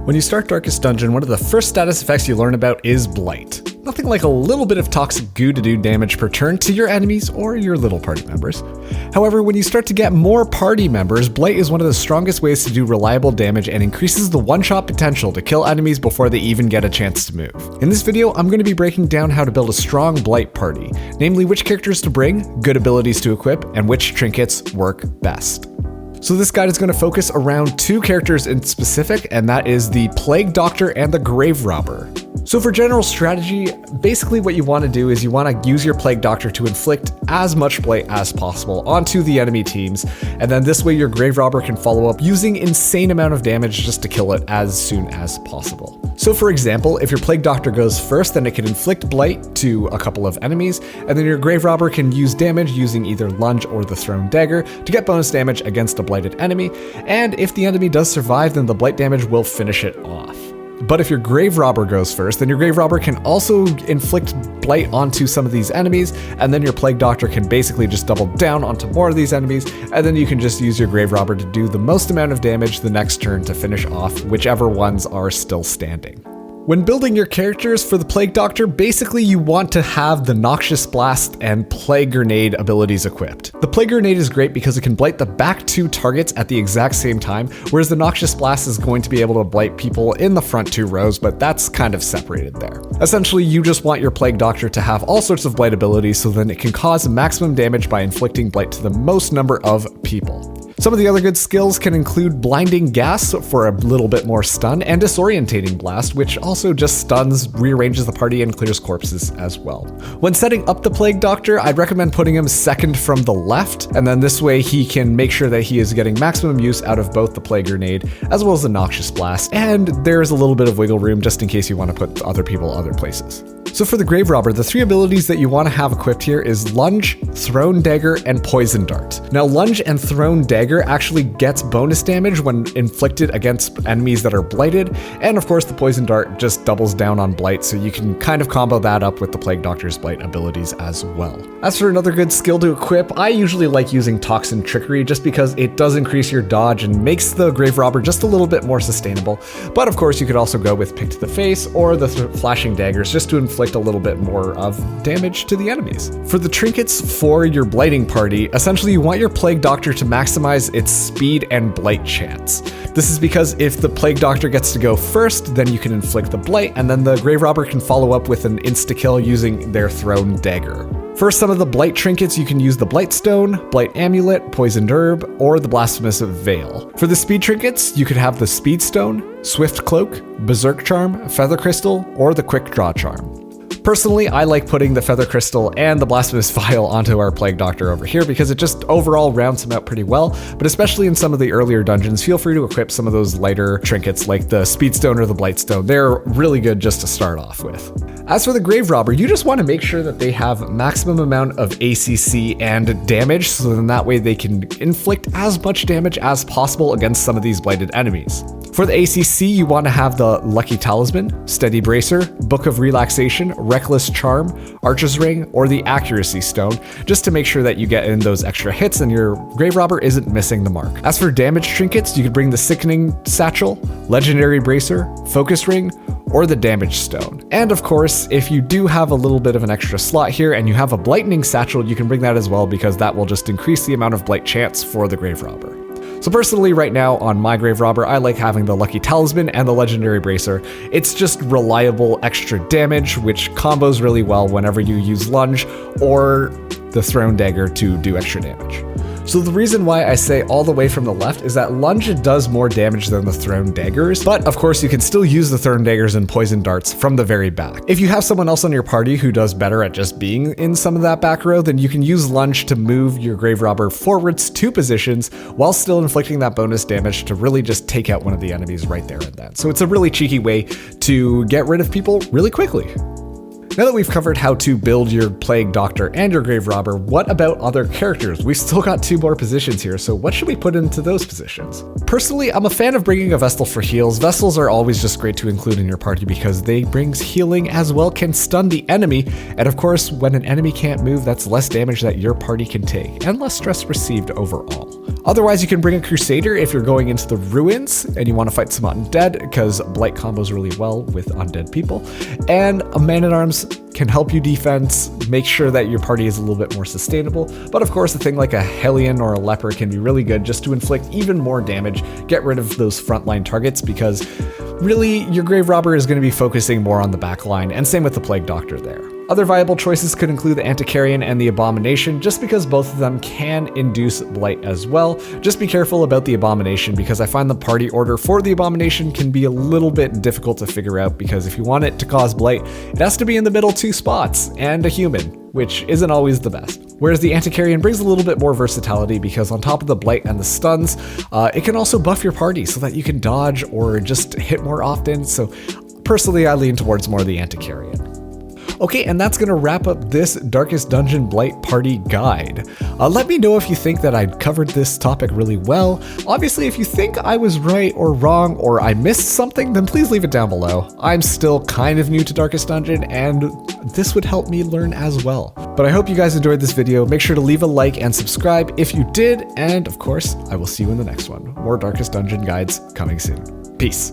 When you start Darkest Dungeon, one of the first status effects you learn about is Blight. Nothing like a little bit of toxic goo to do damage per turn to your enemies or your little party members. However, when you start to get more party members, Blight is one of the strongest ways to do reliable damage and increases the one-shot potential to kill enemies before they even get a chance to move. In this video, I'm going to be breaking down how to build a strong Blight party, namely which characters to bring, good abilities to equip, and which trinkets work best. So this guide is going to focus around two characters in specific, and that is the Plague Doctor and the Grave Robber. So for general strategy, basically what you want to do is you want to use your Plague Doctor to inflict as much blight as possible onto the enemy teams, and then this way your Grave Robber can follow up using insane amount of damage just to kill it as soon as possible. So for example, if your Plague Doctor goes first, then it can inflict blight to a couple of enemies, and then your Grave Robber can use damage using either Lunge or the Thrown Dagger to get bonus damage against a blighted enemy, and if the enemy does survive, then the blight damage will finish it off. But if your Grave Robber goes first, then your Grave Robber can also inflict blight onto some of these enemies, and then your Plague Doctor can basically just double down onto more of these enemies, and then you can just use your Grave Robber to do the most amount of damage the next turn to finish off whichever ones are still standing. When building your characters for the Plague Doctor, basically you want to have the Noxious Blast and Plague Grenade abilities equipped. The Plague Grenade is great because it can blight the back two targets at the exact same time, whereas the Noxious Blast is going to be able to blight people in the front two rows, but that's kind of separated there. Essentially, you just want your Plague Doctor to have all sorts of blight abilities so then it can cause maximum damage by inflicting blight to the most number of people. Some of the other good skills can include Blinding Gas for a little bit more stun, and Disorientating Blast, which also just stuns, rearranges the party, and clears corpses as well. When setting up the Plague Doctor, I'd recommend putting him second from the left, and then this way he can make sure that he is getting maximum use out of both the Plague Grenade as well as the Noxious Blast, and there's a little bit of wiggle room just in case you want to put other people other places. So for the Grave Robber, the three abilities that you want to have equipped here is Lunge, Thrown Dagger, and Poison Dart. Now Lunge and Thrown Dagger actually gets bonus damage when inflicted against enemies that are blighted, and of course the Poison Dart just doubles down on blight, so you can kind of combo that up with the Plague Doctor's blight abilities as well. As for another good skill to equip, I usually like using Toxin Trickery just because it does increase your dodge and makes the Grave Robber just a little bit more sustainable, but of course you could also go with Pick to the Face or the Flashing Daggers just to inflict a little bit more of damage to the enemies. For the trinkets for your blighting party, essentially you want your Plague Doctor to maximize its speed and blight chance. This is because if the Plague Doctor gets to go first, then you can inflict the blight, and then the Grave Robber can follow up with an insta-kill using their Thrown Dagger. For some of the blight trinkets, you can use the Blight Stone, Blight Amulet, Poisoned Herb, or the Blasphemous Veil. For the speed trinkets, you could have the Speed Stone, Swift Cloak, Berserk Charm, Feather Crystal, or the Quick Draw Charm. Personally, I like putting the Feather Crystal and the Blasphemous Vial onto our Plague Doctor over here because it just overall rounds him out pretty well, but especially in some of the earlier dungeons, feel free to equip some of those lighter trinkets like the Speedstone or the Blightstone. They're really good just to start off with. As for the Grave Robber, you just want to make sure that they have maximum amount of ACC and damage, so then that way they can inflict as much damage as possible against some of these blighted enemies. For the ACC, you want to have the Lucky Talisman, Steady Bracer, Book of Relaxation, Reckless Charm, Archer's Ring, or the Accuracy Stone, just to make sure that you get in those extra hits and your Grave Robber isn't missing the mark. As for damage trinkets, you could bring the Sickening Satchel, Legendary Bracer, Focus Ring, or the Damage Stone. And of course, if you do have a little bit of an extra slot here and you have a Blightning Satchel, you can bring that as well because that will just increase the amount of blight chance for the Grave Robber. So personally right now on my Grave Robber, I like having the Lucky Talisman and the Legendary Bracer. It's just reliable extra damage, which combos really well whenever you use Lunge or the Thrown Dagger to do extra damage. So the reason why I say all the way from the left is that Lunge does more damage than the Thrown Daggers, but of course you can still use the Thrown Daggers and Poison Darts from the very back. If you have someone else on your party who does better at just being in some of that back row, then you can use Lunge to move your Grave Robber forwards 2 positions while still inflicting that bonus damage to really just take out one of the enemies right there and then. So it's a really cheeky way to get rid of people really quickly. Now that we've covered how to build your Plague Doctor and your Grave Robber, what about other characters? We've still got 2 more positions here, so what should we put into those positions? Personally, I'm a fan of bringing a Vestal for heals. Vestals are always just great to include in your party because they brings healing as well, can stun the enemy, and of course, when an enemy can't move, that's less damage that your party can take, and less stress received overall. Otherwise, you can bring a Crusader if you're going into the ruins and you want to fight some undead, because Blight combos really well with undead people. And a Man-at-Arms can help you defense, make sure that your party is a little bit more sustainable. But of course, a thing like a Hellion or a Leper can be really good just to inflict even more damage, get rid of those frontline targets, because really your Grave Robber is going to be focusing more on the back line, and same with the Plague Doctor there. Other viable choices could include the Antiquarian and the Abomination, just because both of them can induce Blight as well. Just be careful about the Abomination, because I find the party order for the Abomination can be a little bit difficult to figure out, because if you want it to cause Blight, it has to be in the middle 2 spots, and a human, which isn't always the best. Whereas the Antiquarian brings a little bit more versatility, because on top of the Blight and the stuns, it can also buff your party so that you can dodge or just hit more often. So personally, I lean towards more the Antiquarian. Okay, and that's going to wrap up this Darkest Dungeon Blight Party Guide. Let me know if you think that I covered this topic really well. Obviously, if you think I was right or wrong, or I missed something, then please leave it down below. I'm still kind of new to Darkest Dungeon, and this would help me learn as well. But I hope you guys enjoyed this video. Make sure to leave a like and subscribe if you did, and of course, I will see you in the next one. More Darkest Dungeon guides coming soon. Peace.